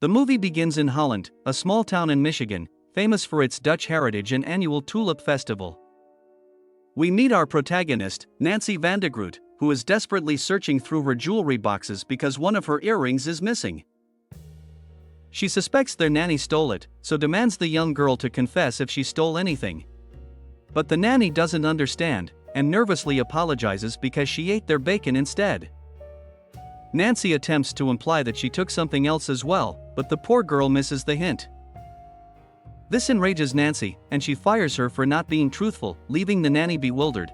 The movie begins in Holland, a small town in Michigan, famous for its Dutch heritage and annual tulip festival. We meet our protagonist, Nancy van de Groot, who is desperately searching through her jewelry boxes because one of her earrings is missing. She suspects their nanny stole it, so demands the young girl to confess if she stole anything. But the nanny doesn't understand, and nervously apologizes because she ate their bacon instead. Nancy attempts to imply that she took something else as well, but the poor girl misses the hint. This enrages Nancy, and she fires her for not being truthful, leaving the nanny bewildered.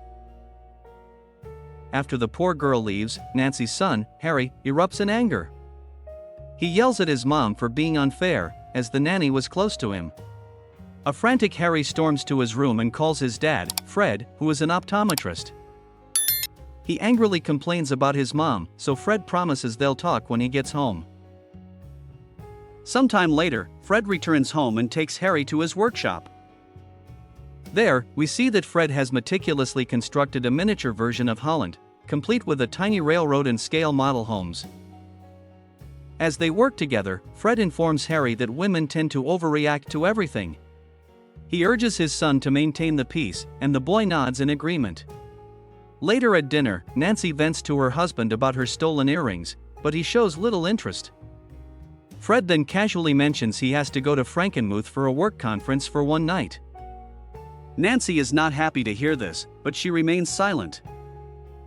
After the poor girl leaves, Nancy's son, Harry, erupts in anger. He yells at his mom for being unfair, as the nanny was close to him. A frantic Harry storms to his room and calls his dad, Fred, who is an optometrist. He angrily complains about his mom, so Fred promises they'll talk when he gets home. Sometime later, Fred returns home and takes Harry to his workshop. There, we see that Fred has meticulously constructed a miniature version of Holland, complete with a tiny railroad and scale model homes. As they work together, Fred informs Harry that women tend to overreact to everything. He urges his son to maintain the peace, and the boy nods in agreement. Later at dinner, Nancy vents to her husband about her stolen earrings, but he shows little interest. Fred then casually mentions he has to go to Frankenmuth for a work conference for one night. Nancy is not happy to hear this, but she remains silent.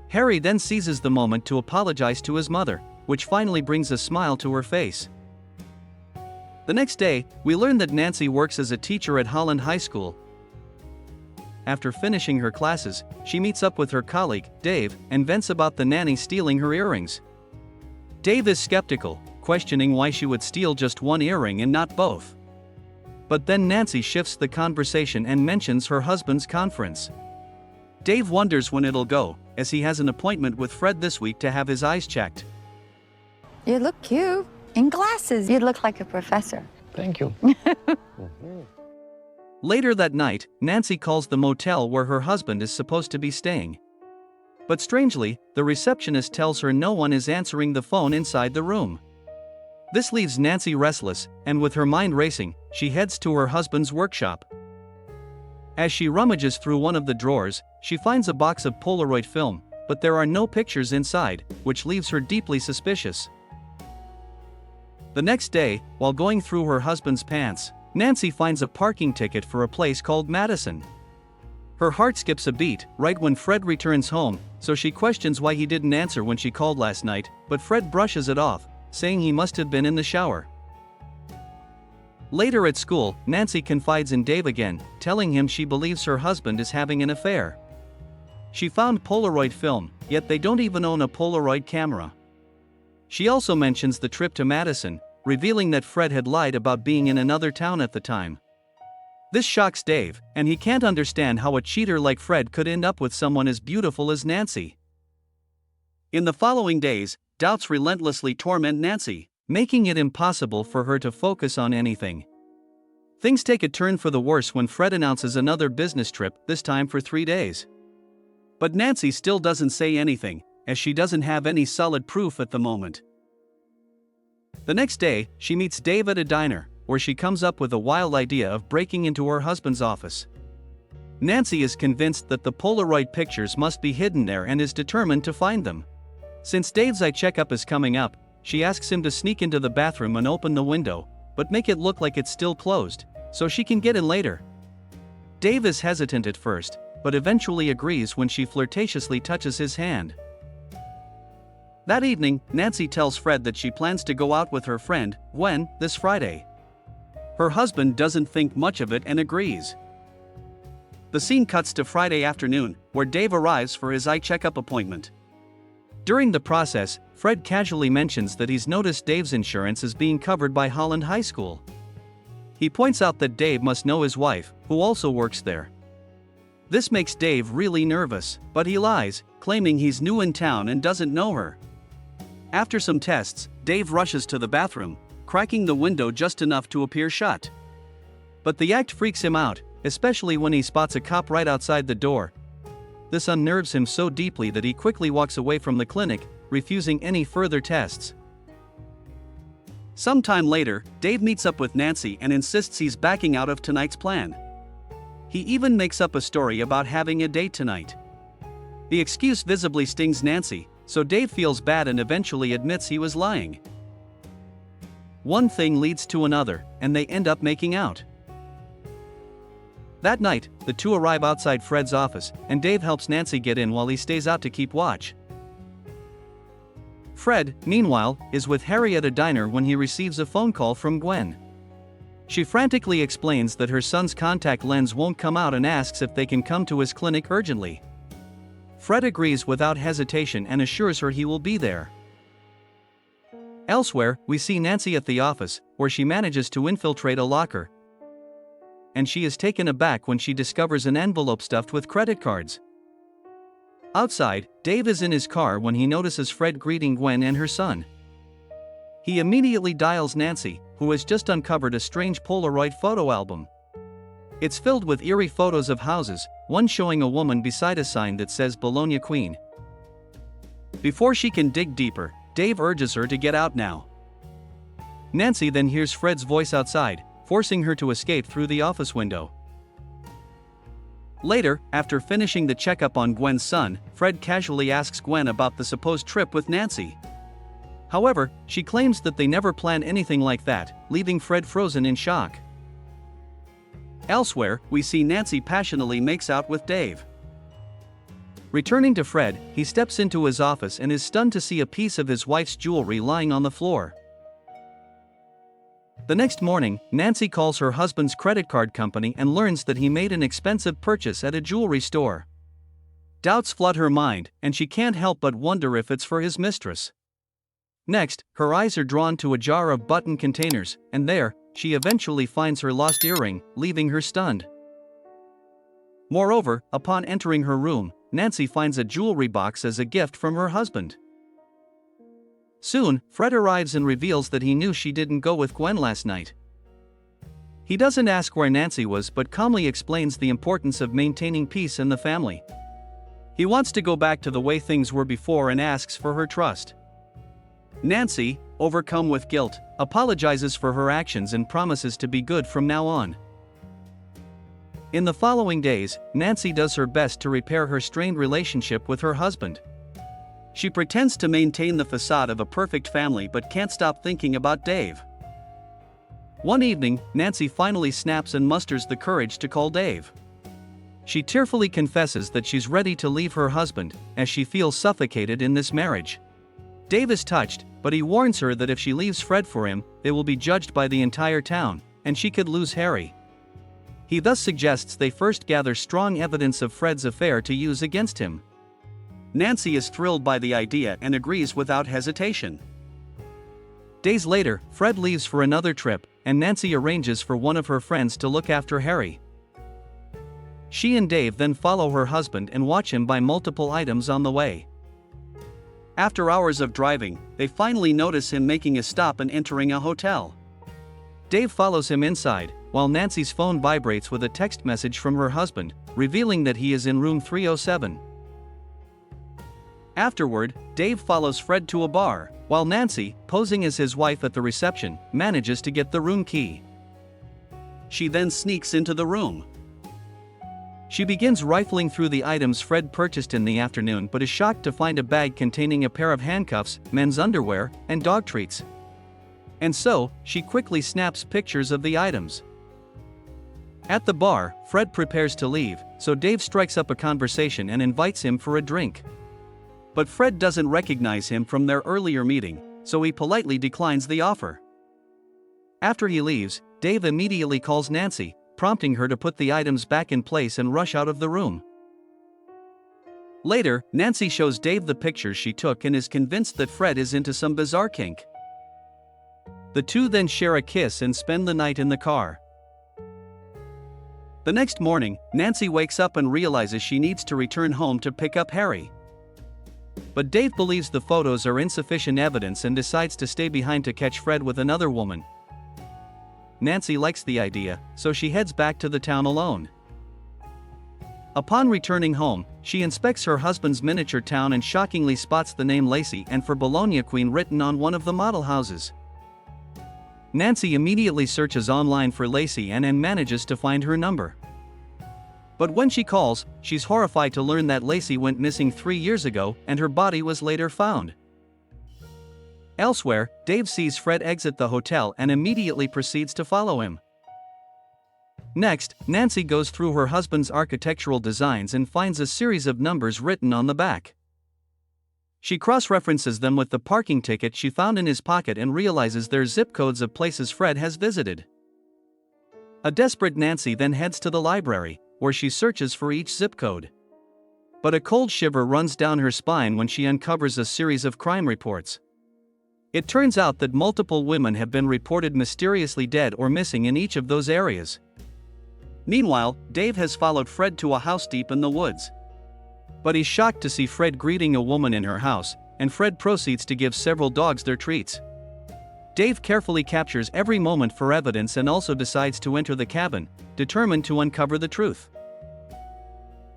Harry then seizes the moment to apologize to his mother, which finally brings a smile to her face. The next day, we learn that Nancy works as a teacher at Holland High School. After finishing her classes, she meets up with her colleague, Dave, and vents about the nanny stealing her earrings. Dave is skeptical, questioning why she would steal just one earring and not both. But then Nancy shifts the conversation and mentions her husband's conference. Dave wonders when it'll go, as he has an appointment with Fred this week to have his eyes checked. You look cute. In glasses, you look like a professor. Thank you. Later that night, Nancy calls the motel where her husband is supposed to be staying. But strangely, the receptionist tells her no one is answering the phone inside the room. This leaves Nancy restless, and with her mind racing, she heads to her husband's workshop. As she rummages through one of the drawers, she finds a box of Polaroid film, but there are no pictures inside, which leaves her deeply suspicious. The next day, while going through her husband's pants, Nancy finds a parking ticket for a place called Madison. Her heart skips a beat right when Fred returns home, so she questions why he didn't answer when she called last night, but Fred brushes it off, saying he must have been in the shower. Later at school, Nancy confides in Dave again, telling him she believes her husband is having an affair. She found Polaroid film, yet they don't even own a Polaroid camera. She also mentions the trip to Madison, revealing that Fred had lied about being in another town at the time. This shocks Dave, and he can't understand how a cheater like Fred could end up with someone as beautiful as Nancy. In the following days, doubts relentlessly torment Nancy, making it impossible for her to focus on anything. Things take a turn for the worse when Fred announces another business trip, this time for 3 days. But Nancy still doesn't say anything, as she doesn't have any solid proof at the moment. The next day, she meets Dave at a diner, where she comes up with a wild idea of breaking into her husband's office. Nancy is convinced that the Polaroid pictures must be hidden there and is determined to find them. Since Dave's eye checkup is coming up, she asks him to sneak into the bathroom and open the window, but make it look like it's still closed, so she can get in later. Dave is hesitant at first, but eventually agrees when she flirtatiously touches his hand. That evening, Nancy tells Fred that she plans to go out with her friend, Gwen, this Friday. Her husband doesn't think much of it and agrees. The scene cuts to Friday afternoon, where Dave arrives for his eye checkup appointment. During the process, Fred casually mentions that he's noticed Dave's insurance is being covered by Holland High School. He points out that Dave must know his wife, who also works there. This makes Dave really nervous, but he lies, claiming he's new in town and doesn't know her. After some tests, Dave rushes to the bathroom, cracking the window just enough to appear shut. But the act freaks him out, especially when he spots a cop right outside the door. This unnerves him so deeply that he quickly walks away from the clinic, refusing any further tests. Sometime later, Dave meets up with Nancy and insists he's backing out of tonight's plan. He even makes up a story about having a date tonight. The excuse visibly stings Nancy, so Dave feels bad and eventually admits he was lying. One thing leads to another, and they end up making out. That night, the two arrive outside Fred's office, and Dave helps Nancy get in while he stays out to keep watch. Fred, meanwhile, is with Harry at a diner when he receives a phone call from Gwen. She frantically explains that her son's contact lens won't come out and asks if they can come to his clinic urgently. Fred agrees without hesitation and assures her he will be there. Elsewhere, we see Nancy at the office, where she manages to infiltrate a locker. And she is taken aback when she discovers an envelope stuffed with credit cards. Outside, Dave is in his car when he notices Fred greeting Gwen and her son. He immediately dials Nancy, who has just uncovered a strange Polaroid photo album. It's filled with eerie photos of houses, one showing a woman beside a sign that says Bologna Queen. Before she can dig deeper, Dave urges her to get out now. Nancy then hears Fred's voice outside, forcing her to escape through the office window. Later, after finishing the checkup on Gwen's son, Fred casually asks Gwen about the supposed trip with Nancy. However, she claims that they never planned anything like that, leaving Fred frozen in shock. Elsewhere, we see Nancy passionately makes out with Dave. Returning to Fred, he steps into his office and is stunned to see a piece of his wife's jewelry lying on the floor. The next morning, Nancy calls her husband's credit card company and learns that he made an expensive purchase at a jewelry store. Doubts flood her mind, and she can't help but wonder if it's for his mistress. Next, her eyes are drawn to a jar of button containers, and there, she eventually finds her lost earring, leaving her stunned. Moreover, upon entering her room, Nancy finds a jewelry box as a gift from her husband. Soon, Fred arrives and reveals that he knew she didn't go with Gwen last night. He doesn't ask where Nancy was but calmly explains the importance of maintaining peace in the family. He wants to go back to the way things were before and asks for her trust. Nancy, overcome with guilt, apologizes for her actions and promises to be good from now on. In the following days, Nancy does her best to repair her strained relationship with her husband. She pretends to maintain the facade of a perfect family but can't stop thinking about Dave. One evening, Nancy finally snaps and musters the courage to call Dave. She tearfully confesses that she's ready to leave her husband, as she feels suffocated in this marriage. Dave is touched, but he warns her that if she leaves Fred for him, they will be judged by the entire town, and she could lose Harry. He thus suggests they first gather strong evidence of Fred's affair to use against him. Nancy is thrilled by the idea and agrees without hesitation. Days later, Fred leaves for another trip, and Nancy arranges for one of her friends to look after Harry. She and Dave then follow her husband and watch him buy multiple items on the way. After hours of driving, they finally notice him making a stop and entering a hotel. Dave follows him inside, while Nancy's phone vibrates with a text message from her husband, revealing that he is in room 307. Afterward, Dave follows Fred to a bar, while Nancy, posing as his wife at the reception, manages to get the room key. She then sneaks into the room. She begins rifling through the items Fred purchased in the afternoon but is shocked to find a bag containing a pair of handcuffs, men's underwear, and dog treats. And so, she quickly snaps pictures of the items. At the bar, Fred prepares to leave, so Dave strikes up a conversation and invites him for a drink. But Fred doesn't recognize him from their earlier meeting, so he politely declines the offer. After he leaves, Dave immediately calls Nancy, prompting her to put the items back in place and rush out of the room. Later, Nancy shows Dave the pictures she took and is convinced that Fred is into some bizarre kink. The two then share a kiss and spend the night in the car. The next morning, Nancy wakes up and realizes she needs to return home to pick up Harry. But Dave believes the photos are insufficient evidence and decides to stay behind to catch Fred with another woman. Nancy likes the idea, so she heads back to the town alone. Upon returning home, she inspects her husband's miniature town and shockingly spots the name Lacey and for Bologna Queen written on one of the model houses. Nancy immediately searches online for Lacey and manages to find her number. But when she calls, she's horrified to learn that Lacey went missing 3 years ago and her body was later found. Elsewhere, Dave sees Fred exit the hotel and immediately proceeds to follow him. Next, Nancy goes through her husband's architectural designs and finds a series of numbers written on the back. She cross-references them with the parking ticket she found in his pocket and realizes they're zip codes of places Fred has visited. A desperate Nancy then heads to the library, where she searches for each zip code. But a cold shiver runs down her spine when she uncovers a series of crime reports. It turns out that multiple women have been reported mysteriously dead or missing in each of those areas. Meanwhile, Dave has followed Fred to a house deep in the woods. But he's shocked to see Fred greeting a woman in her house, and Fred proceeds to give several dogs their treats. Dave carefully captures every moment for evidence and also decides to enter the cabin, determined to uncover the truth.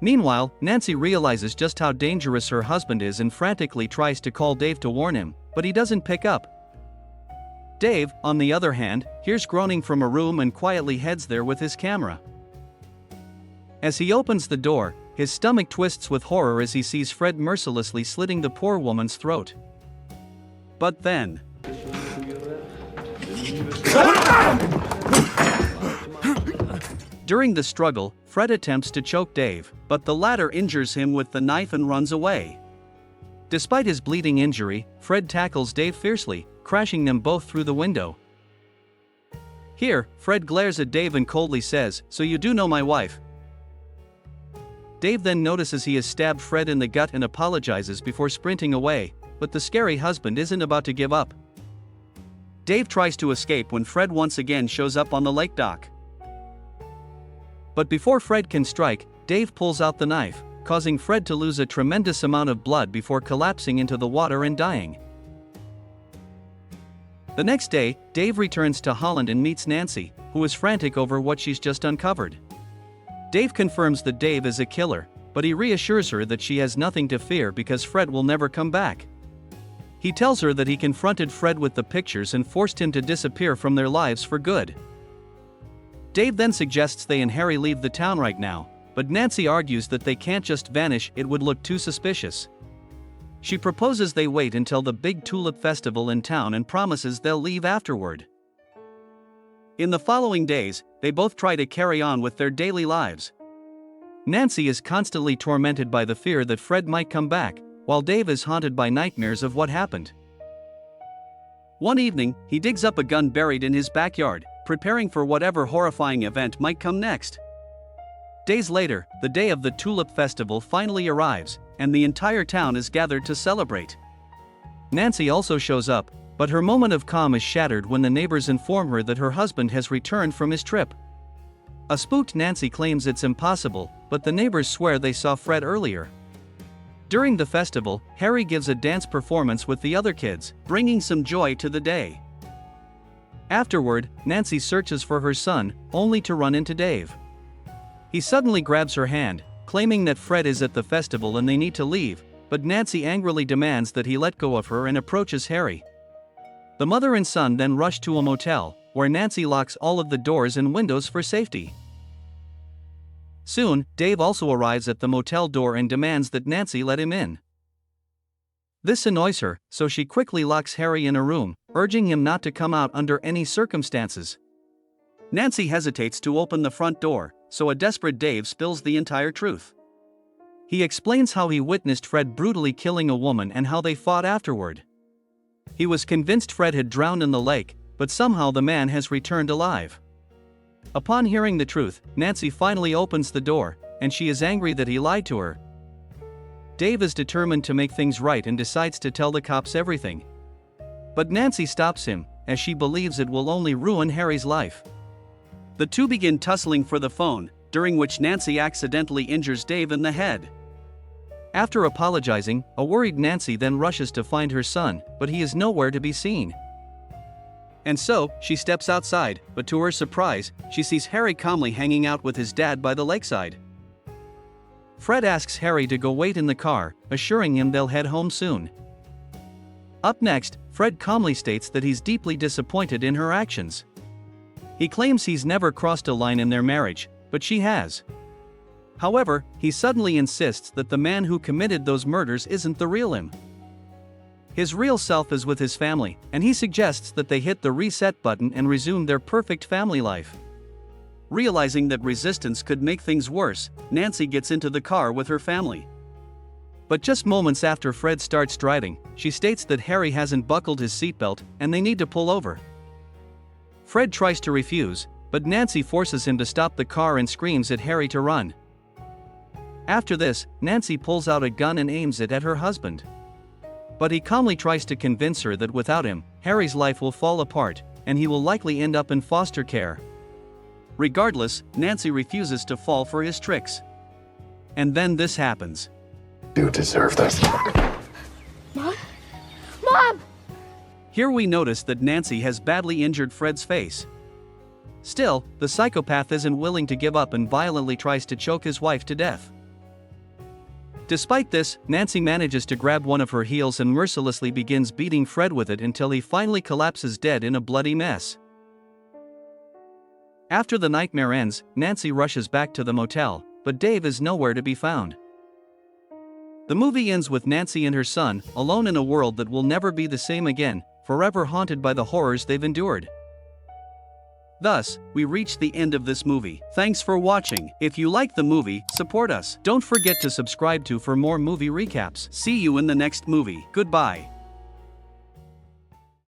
Meanwhile, Nancy realizes just how dangerous her husband is and frantically tries to call Dave to warn him, but he doesn't pick up. Dave, on the other hand, hears groaning from a room and quietly heads there with his camera. As he opens the door, his stomach twists with horror as he sees Fred mercilessly slitting the poor woman's throat. But then... During the struggle, Fred attempts to choke Dave, but the latter injures him with the knife and runs away. Despite his bleeding injury, Fred tackles Dave fiercely, crashing them both through the window. Here, Fred glares at Dave and coldly says, "So you do know my wife?" Dave then notices he has stabbed Fred in the gut and apologizes before sprinting away, but the scary husband isn't about to give up. Dave tries to escape when Fred once again shows up on the lake dock. But before Fred can strike, Dave pulls out the knife, causing Fred to lose a tremendous amount of blood before collapsing into the water and dying. The next day, Dave returns to Holland and meets Nancy, who is frantic over what she's just uncovered. Dave confirms that Dave is a killer, but he reassures her that she has nothing to fear because Fred will never come back. He tells her that he confronted Fred with the pictures and forced him to disappear from their lives for good. Dave then suggests they and Harry leave the town right now, but Nancy argues that they can't just vanish, it would look too suspicious. She proposes they wait until the big tulip festival in town and promises they'll leave afterward. In the following days, they both try to carry on with their daily lives. Nancy is constantly tormented by the fear that Fred might come back, while Dave is haunted by nightmares of what happened. One evening, he digs up a gun buried in his backyard, preparing for whatever horrifying event might come next. Days later, the day of the Tulip Festival finally arrives, and the entire town is gathered to celebrate. Nancy also shows up, but her moment of calm is shattered when the neighbors inform her that her husband has returned from his trip. A spooked Nancy claims it's impossible, but the neighbors swear they saw Fred earlier. During the festival, Harry gives a dance performance with the other kids, bringing some joy to the day. Afterward, Nancy searches for her son, only to run into Dave. He suddenly grabs her hand, claiming that Fred is at the festival and they need to leave, but Nancy angrily demands that he let go of her and approaches Harry. The mother and son then rush to a motel, where Nancy locks all of the doors and windows for safety. Soon, Dave also arrives at the motel door and demands that Nancy let him in. This annoys her, so she quickly locks Harry in a room, urging him not to come out under any circumstances. Nancy hesitates to open the front door, so a desperate Dave spills the entire truth. He explains how he witnessed Fred brutally killing a woman and how they fought afterward. He was convinced Fred had drowned in the lake, but somehow the man has returned alive. Upon hearing the truth, Nancy finally opens the door, and she is angry that he lied to her. Dave is determined to make things right and decides to tell the cops everything. But Nancy stops him, as she believes it will only ruin Harry's life. The two begin tussling for the phone, during which Nancy accidentally injures Dave in the head. After apologizing, a worried Nancy then rushes to find her son, but he is nowhere to be seen. And so, she steps outside, but to her surprise, she sees Harry calmly hanging out with his dad by the lakeside. Fred asks Harry to go wait in the car, assuring him they'll head home soon. Up next, Fred calmly states that he's deeply disappointed in her actions. He claims he's never crossed a line in their marriage, but she has. However, he suddenly insists that the man who committed those murders isn't the real him. His real self is with his family, and he suggests that they hit the reset button and resume their perfect family life. Realizing that resistance could make things worse, Nancy gets into the car with her family. But just moments after Fred starts driving, she states that Harry hasn't buckled his seatbelt and they need to pull over. Fred tries to refuse, but Nancy forces him to stop the car and screams at Harry to run. After this, Nancy pulls out a gun and aims it at her husband. But he calmly tries to convince her that without him, Harry's life will fall apart, and he will likely end up in foster care. Regardless, Nancy refuses to fall for his tricks. And then this happens. You deserve this. Mom? Mom! Here we notice that Nancy has badly injured Fred's face. Still, the psychopath isn't willing to give up and violently tries to choke his wife to death. Despite this, Nancy manages to grab one of her heels and mercilessly begins beating Fred with it until he finally collapses dead in a bloody mess. After the nightmare ends, Nancy rushes back to the motel, but Dave is nowhere to be found. The movie ends with Nancy and her son, alone in a world that will never be the same again, forever haunted by the horrors they've endured. Thus, we reach the end of this movie. Thanks for watching. If you like the movie, support us. Don't forget to subscribe for more movie recaps. See you in the next movie. Goodbye.